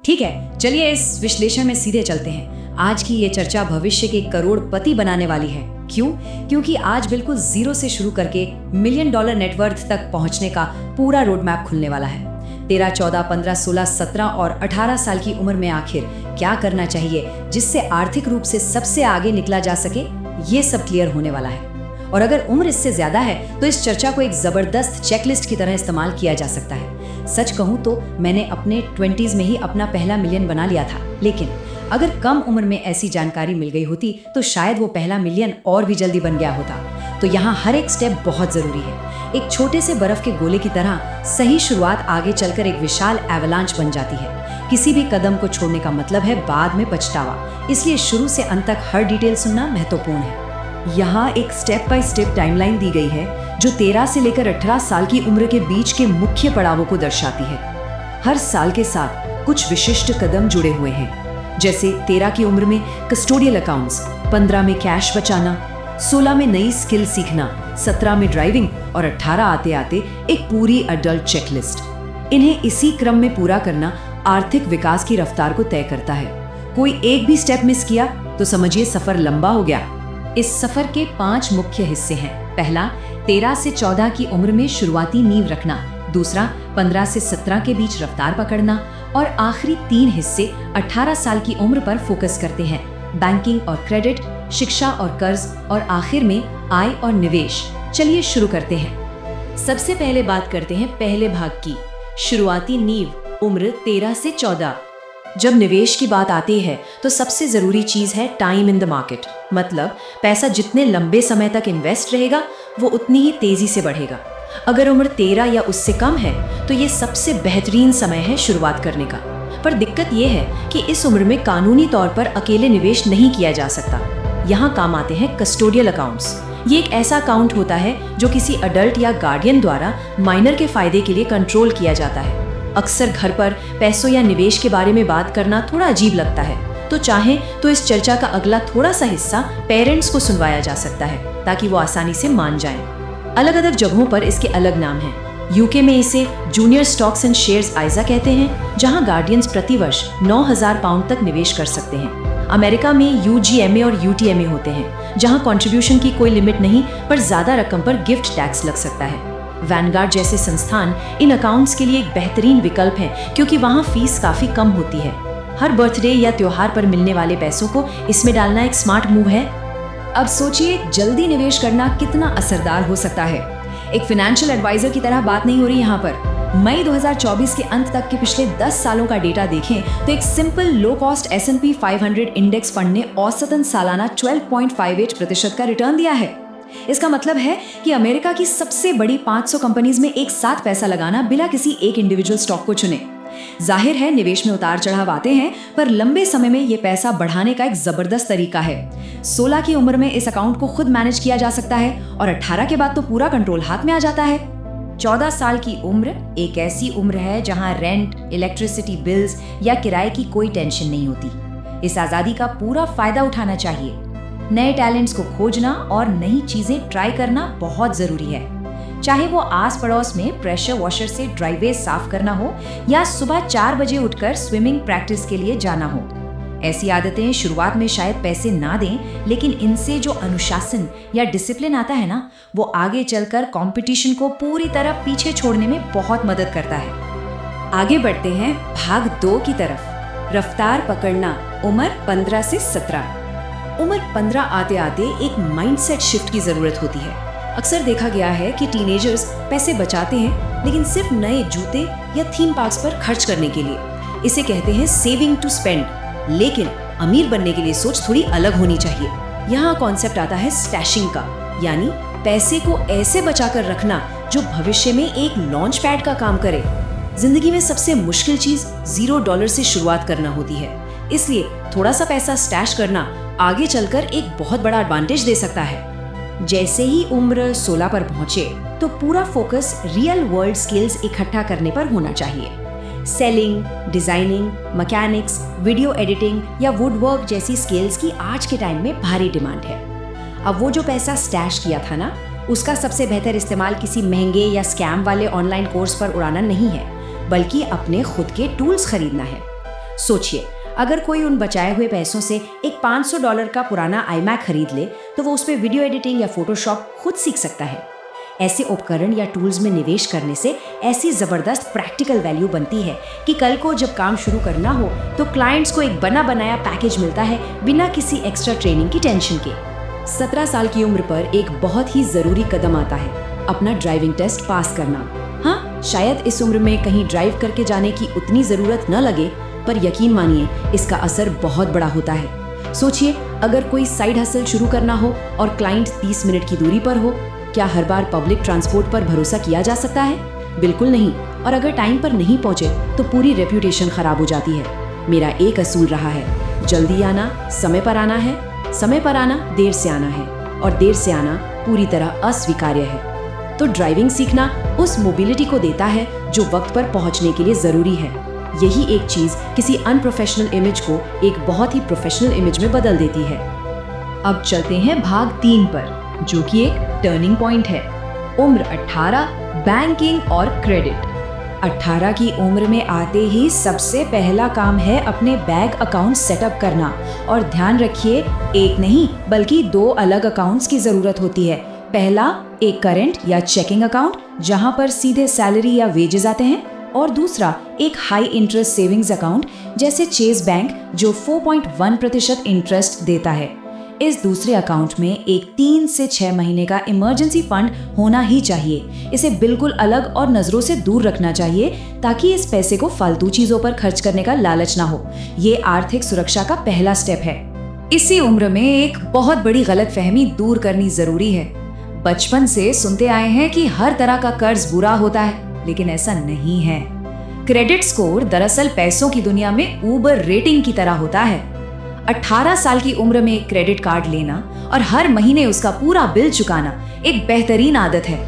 ठीक है, चलिए इस विश्लेषण में सीधे चलते हैं। आज की ये चर्चा भविष्य के करोड़पति बनाने वाली है। क्यों? क्योंकि आज बिल्कुल जीरो से शुरू करके $1 मिलियन नेटवर्थ तक पहुंचने का पूरा रोड मैप खुलने वाला है। 13, 14, 15, 16, 17 और 18 साल की उम्र में आखिर क्या करना चाहिए जिससे आर्थिक रूप से सबसे आगे निकला जा सके, ये सब क्लियर होने वाला है। और अगर उम्र इससे ज्यादा है तो इस चर्चा को एक जबरदस्त चेकलिस्ट की तरह इस्तेमाल किया जा सकता है। सच कहूं तो मैंने अपने 20s में ही अपना पहला मिलियन बना लिया था, लेकिन अगर कम उम्र में ऐसी जानकारी मिल गई होती तो शायद वो पहला मिलियन और भी जल्दी बन गया होता। तो यहाँ हर एक स्टेप बहुत जरूरी है। एक छोटे से बर्फ के गोले की तरह सही शुरुआत आगे चलकर एक विशाल एवलांच बन जाती है। किसी भी कदम को छोड़ने का मतलब है बाद में पछतावा, इसलिए शुरू से अंत तक हर डिटेल सुनना महत्वपूर्ण है। यहाँ एक स्टेप बाय स्टेप टाइमलाइन दी गई है जो 13 से लेकर 18 साल की उम्र के बीच के मुख्य पड़ावों को दर्शाती है। हर साल के साथ कुछ विशिष्ट कदम जुड़े हुए हैं, जैसे 13 की उम्र में कस्टोडियल अकाउंट्स, 15 में कैश बचाना, 16 में नई स्किल सीखना, 17 में ड्राइविंग और 18 आते आते एक पूरी अडल्ट चेकलिस्ट। इन्हें इसी क्रम में पूरा करना आर्थिक विकास की रफ्तार को तय करता है। कोई एक भी स्टेप मिस किया तो समझिए सफर लंबा हो गया। इस सफर के 5 मुख्य हिस्से हैं। पहला, 13 से 14 की उम्र में शुरुआती नींव रखना। दूसरा, 15 से 17 के बीच रफ्तार पकड़ना। और आखिरी 3 हिस्से 18 साल की उम्र पर फोकस करते हैं, बैंकिंग और क्रेडिट, शिक्षा और कर्ज, और आखिर में आय और निवेश। चलिए शुरू करते हैं। सबसे पहले बात करते हैं पहले भाग की, शुरुआती नींव, उम्र 13 से 14। जब निवेश की बात आती है तो सबसे जरूरी चीज है टाइम इन द मार्केट। मतलब पैसा जितने लंबे समय तक इन्वेस्ट रहेगा वो उतनी ही तेजी से बढ़ेगा। अगर उम्र 13 या उससे कम है तो ये सबसे बेहतरीन समय है शुरुआत करने का। पर दिक्कत ये है कि इस उम्र में कानूनी तौर पर अकेले निवेश नहीं किया जा सकता। यहाँ काम आते हैं कस्टोडियल अकाउंट्स। ये एक ऐसा अकाउंट होता है जो किसी अडल्ट या गार्डियन द्वारा माइनर के फायदे के लिए कंट्रोल किया जाता है। अक्सर घर पर पैसों या निवेश के बारे में बात करना थोड़ा अजीब लगता है, तो चाहें तो इस चर्चा का अगला थोड़ा सा हिस्सा पेरेंट्स को सुनवाया जा सकता है ताकि वो आसानी से मान जाएं। अलग अलग जगहों पर इसके अलग नाम हैं। यूके में इसे जूनियर स्टॉक्स एंड शेयर्स आइजा कहते हैं, जहां गार्डियंस प्रतिवर्ष 9,000 पाउंड तक निवेश कर सकते हैं। अमेरिका में यूजीएमए और यूटीएमए होते हैं, जहां कंट्रीब्यूशन की कोई लिमिट नहीं पर ज्यादा रकम पर गिफ्ट टैक्स लग सकता है। वैनगार्ड जैसे संस्थान इन अकाउंट्स के लिए एक बेहतरीन विकल्प हैं, क्योंकि वहाँ फीस काफी कम होती है। हर बर्थडे या त्योहार पर मिलने वाले पैसों को इसमें डालना एक स्मार्ट मूव है। अब सोचिए जल्दी निवेश करना कितना असरदार हो सकता है। एक फाइनेंशियल एडवाइजर की तरह बात नहीं हो रही यहाँ पर। मई 2024 के अंत तक के पिछले 10 सालों का डेटा देखें तो एक simple low cost S&P 500 index fund ने औसतन सालाना 12.58% का रिटर्न दिया है। इसका मतलब है कि अमेरिका की सबसे बड़ी 500 कंपनीज में एक साथ पैसा लगाना बिना किसी एक इंडिविजुअल स्टॉक को चुने। जाहिर है निवेश में उतार चढ़ाव आते हैं, पर लंबे समय में ये पैसा बढ़ाने का एक जबरदस्त तरीका है। 16 की उम्र में इस अकाउंट को खुद मैनेज किया जा सकता है और 18 के बाद तो पूरा कंट्रोल हाथ में आ जाता है। 14 साल की उम्र एक ऐसी उम्र है जहां रेंट, इलेक्ट्रिसिटी बिल्स या किराए की कोई टेंशन नहीं होती। इस आजादी का पूरा फायदा उठाना चाहिए। नए टैलेंट्स को खोजना और नई चीजें ट्राई करना बहुत जरूरी है। चाहे वो आस पड़ोस में प्रेशर वॉशर से ड्राइववे साफ करना हो या सुबह 4 बजे उठकर स्विमिंग प्रैक्टिस के लिए जाना हो। ऐसी आदतें शुरुआत में शायद पैसे ना दें, लेकिन इनसे जो अनुशासन या डिसिप्लिन आता है ना, वो आगे चलकर कंपटीशन को पूरी तरह पीछे छोड़ने में बहुत मदद करता है। आगे बढ़ते हैं भाग 2 की तरफ, रफ्तार पकड़ना, उम्र 15 से 17। उम्र 15 आते आते एक माइंडसेट शिफ्ट की जरूरत होती है। अक्सर देखा गया है कि टीनेजर्स पैसे बचाते हैं, लेकिन सिर्फ नए जूते या थीम पार्क्स पर खर्च करने के लिए। इसे कहते हैं सेविंग टू स्पेंड। लेकिन अमीर बनने के लिए सोच थोड़ी अलग होनी चाहिए। यहाँ कॉन्सेप्ट आता है स्टैशिंग का, यानी पैसे को ऐसे बचाकर रखना जो भविष्य में एक लॉन्च पैड का काम करे। जिंदगी में सबसे मुश्किल चीज $0 से शुरुआत करना होती है, इसलिए थोड़ा सा पैसा स्टैश करना आगे चलकर एक बहुत बड़ा एडवांटेज दे सकता है। जैसे ही उम्र 16 पर पहुंचे तो पूरा फोकस रियल वर्ल्ड स्किल्स इकट्ठा करने पर होना चाहिए। Selling, designing, mechanics, video editing या वुडवर्क जैसी स्किल्स की आज के टाइम में भारी डिमांड है। अब वो जो पैसा स्टैश किया था ना, उसका सबसे बेहतर इस्तेमाल किसी महंगे या स्कैम वाले ऑनलाइन कोर्स पर उड़ाना नहीं है, बल्कि अपने खुद के टूल्स खरीदना है। सोचिए, अगर कोई उन बचाए हुए पैसों से एक $500 का पुराना iMac खरीद ले तो वो उसमें वीडियो एडिटिंग या फोटोशॉप खुद सीख सकता है। ऐसे उपकरण या टूल्स में निवेश करने से ऐसी जबरदस्त प्रैक्टिकल वैल्यू बनती है कि कल को जब काम शुरू करना हो तो क्लाइंट्स को एक बना बनाया पैकेज मिलता है बिना किसी एक्स्ट्रा ट्रेनिंग की टेंशन के। 17 साल की उम्र पर एक बहुत ही जरूरी कदम आता है, अपना ड्राइविंग टेस्ट पास करना। हाँ, शायद इस उम्र में कहीं ड्राइव करके जाने की उतनी जरूरत न लगे, पर यकीन मानिए इसका असर बहुत बड़ा होता है। सोचिए, अगर कोई साइड हसल शुरू करना हो और क्लाइंट 30 मिनट की दूरी पर हो, क्या हर बार पब्लिक ट्रांसपोर्ट पर भरोसा किया जा सकता है? बिल्कुल नहीं। और अगर टाइम पर नहीं पहुंचे तो पूरी रेप्यूटेशन खराब हो जाती है। मेरा एक असूल रहा है, जल्दी आना, समय पर आना है, समय पर आना देर से आना है, और देर से आना पूरी तरह अस्वीकार्य है। तो ड्राइविंग सीखना उस मोबिलिटी को देता है जो वक्त पर पहुंचने के लिए जरूरी है। यही एक चीज किसी अनप्रोफेशनल इमेज को एक बहुत ही प्रोफेशनल इमेज में बदल देती है। अब चलते हैं भाग 3 पर, जो कि एक टर्निंग पॉइंट है। उम्र 18, बैंकिंग और क्रेडिट। 18 की उम्र में आते ही सबसे पहला काम है अपने बैंक अकाउंट सेटअप करना। और ध्यान रखिए, एक नहीं बल्कि 2 अलग अकाउंट्स की जरूरत होती है। पहला एक करंट या चेकिंग अकाउंट जहां पर सीधे सैलरी या वेजेस आते हैं, और दूसरा एक हाई इंटरेस्ट सेविंग्स अकाउंट जैसे चेज बैंक जो 4.1% इंटरेस्ट देता है। इस दूसरे अकाउंट में एक 3 से 6 महीने का इमरजेंसी फंड होना ही चाहिए। इसे बिल्कुल अलग और नजरों से दूर रखना चाहिए ताकि इस पैसे को फालतू चीजों पर खर्च करने का लालच ना हो। ये आर्थिक सुरक्षा का पहला स्टेप है। इसी उम्र में एक बहुत बड़ी गलतफहमी दूर करनी जरूरी है। बचपन से सुनते आए हैं कि हर तरह का कर्ज बुरा होता है, लेकिन ऐसा नहीं है। क्रेडिट स्कोर दरअसल पैसों की दुनिया में ऊबर रेटिंग की तरह होता है। 18 साल की उम्र में एक क्रेडिट कार्ड लेना और हर महीने उसका पूरा बिल चुकाना एक बेहतरीन आदत है।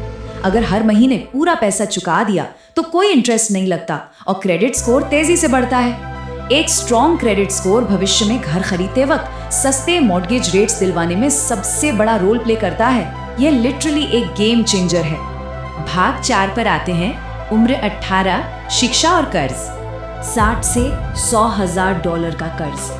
अगर हर महीने पूरा पैसा चुका दिया तो कोई इंटरेस्ट नहीं लगता और क्रेडिट स्कोर तेजी से बढ़ता है। एक स्ट्रॉन्ग क्रेडिट स्कोर भविष्य में घर खरीदते वक्त सस्ते मॉर्गेज रेट्स दिलवाने में सबसे बड़ा रोल प्ले करता है। यह लिटरली एक गेम चेंजर है। भाग 4 पर आते हैं, उम्र 18, शिक्षा और कर्ज। 60 से $100,000 का कर्ज,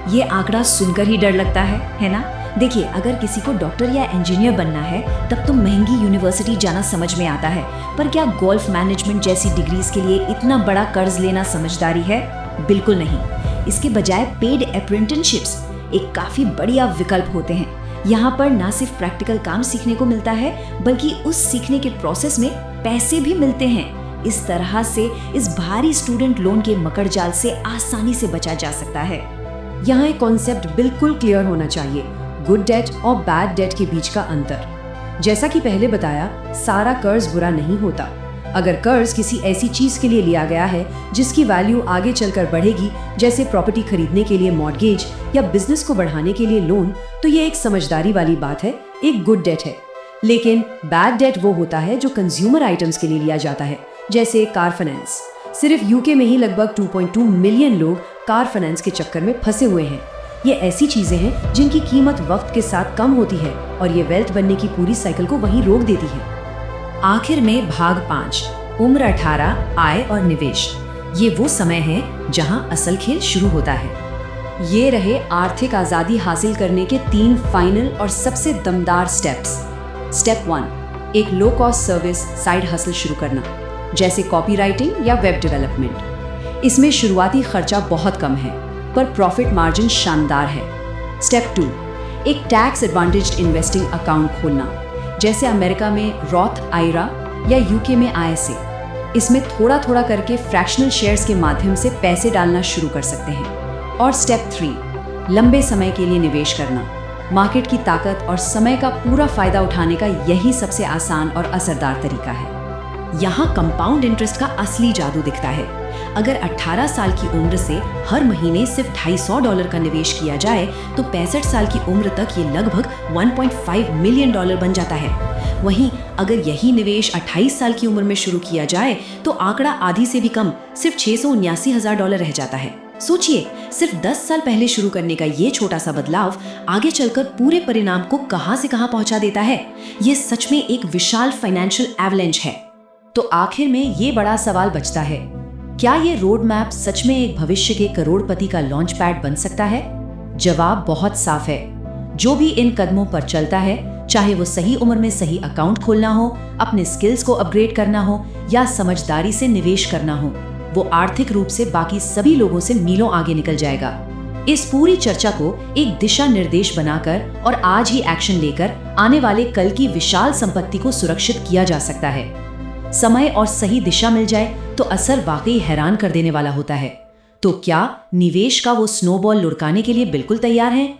ये आंकड़ा सुनकर ही डर लगता है ना? देखिए, अगर किसी को डॉक्टर या इंजीनियर बनना है तब तो महंगी यूनिवर्सिटी जाना समझ में आता है, पर क्या गोल्फ मैनेजमेंट जैसी डिग्रीज के लिए इतना बड़ा कर्ज लेना समझदारी है? बिल्कुल नहीं। इसके बजाय पेड अप्रेंटिसशिप्स एक काफी बढ़िया विकल्प होते हैं। यहाँ पर ना सिर्फ प्रैक्टिकल काम सीखने को मिलता है, बल्कि उस सीखने के प्रोसेस में पैसे भी मिलते हैं। इस तरह से इस भारी स्टूडेंट लोन के मकड़जाल से आसानी से बचा जा सकता है। यहाँ एक कॉन्सेप्ट बिल्कुल क्लियर होना चाहिए, गुड डेट और बैड डेट के बीच का अंतर। जैसा कि पहले बताया, सारा कर्ज बुरा नहीं होता। अगर कर्ज किसी ऐसी चीज के लिए लिया गया है जिसकी वैल्यू आगे चलकर बढ़ेगी, जैसे प्रॉपर्टी खरीदने के लिए मॉर्गेज या बिजनेस को बढ़ाने के लिए लोन, तो ये एक समझदारी वाली बात है, एक गुड डेट है। लेकिन बैड डेट वो होता है जो कंज्यूमर आइटम्स के लिए लिया जाता है, जैसे कार फाइनेंस। सिर्फ यूके में ही लगभग 2.2 मिलियन लोग कार फाइनेंस के चक्कर में फंसे हुए हैं। ये ऐसी चीजें हैं जिनकी कीमत वक्त के साथ कम होती है और ये वेल्थ बनने की पूरी साइकिल को वहीं रोक देती है। आखिर में भाग 5, उम्र 18, आय और निवेश। ये वो समय है जहां असल खेल शुरू होता है। ये रहे आर्थिक आजादी हासिल करने के 3 फाइनल और सबसे दमदार स्टेप्स। स्टेप 1, एक low cost service side hustle शुरू करना, जैसे कॉपीराइटिंग या वेब डेवलपमेंट। इसमें शुरुआती खर्चा बहुत कम है, पर प्रॉफिट मार्जिन शानदार है। स्टेप 2, एक टैक्स एडवांटेज्ड इन्वेस्टिंग अकाउंट खोलना, जैसे अमेरिका में रॉथ आयरा या यूके में ISA। इसमें थोड़ा थोड़ा करके फ्रैक्शनल शेयर्स के माध्यम से पैसे डालना शुरू कर सकते हैं। और स्टेप 3, लंबे समय के लिए निवेश करना। मार्केट की ताकत और समय का पूरा फायदा उठाने का यही सबसे आसान और असरदार तरीका है। यहाँ कंपाउंड इंटरेस्ट का असली जादू दिखता है। अगर 18 साल की उम्र से हर महीने सिर्फ $250 का निवेश किया जाए तो 65 साल की उम्र तक ये लगभग $1.5 मिलियन बन जाता है। वहीं अगर यही निवेश 28 साल की उम्र में शुरू किया जाए तो आंकड़ा आधी से भी कम, सिर्फ $679,000 रह जाता है। सोचिए, सिर्फ 10 साल पहले शुरू करने का ये छोटा सा बदलाव आगे चलकर पूरे परिणाम को कहां से कहां पहुंचा देता है। ये सच में एक विशाल फाइनेंशियल एवलेंच है। तो आखिर में ये बड़ा सवाल बचता है, क्या ये रोड मैप सच में एक भविष्य के करोड़पति का लॉन्च पैड बन सकता है? जवाब बहुत साफ है। जो भी इन कदमों पर चलता है, चाहे वो सही उम्र में सही अकाउंट खोलना हो, अपने स्किल्स को अपग्रेड करना हो या समझदारी से निवेश करना हो, वो आर्थिक रूप से बाकी सभी लोगों से मीलों आगे निकल जाएगा। इस पूरी चर्चा को एक दिशा निर्देश बनाकर और आज ही एक्शन लेकर आने वाले कल की विशाल संपत्ति को सुरक्षित किया जा सकता है। समय और सही दिशा मिल जाए तो असर वाकई हैरान कर देने वाला होता है। तो क्या निवेश का वो स्नोबॉल लुढ़काने के लिए बिल्कुल तैयार हैं?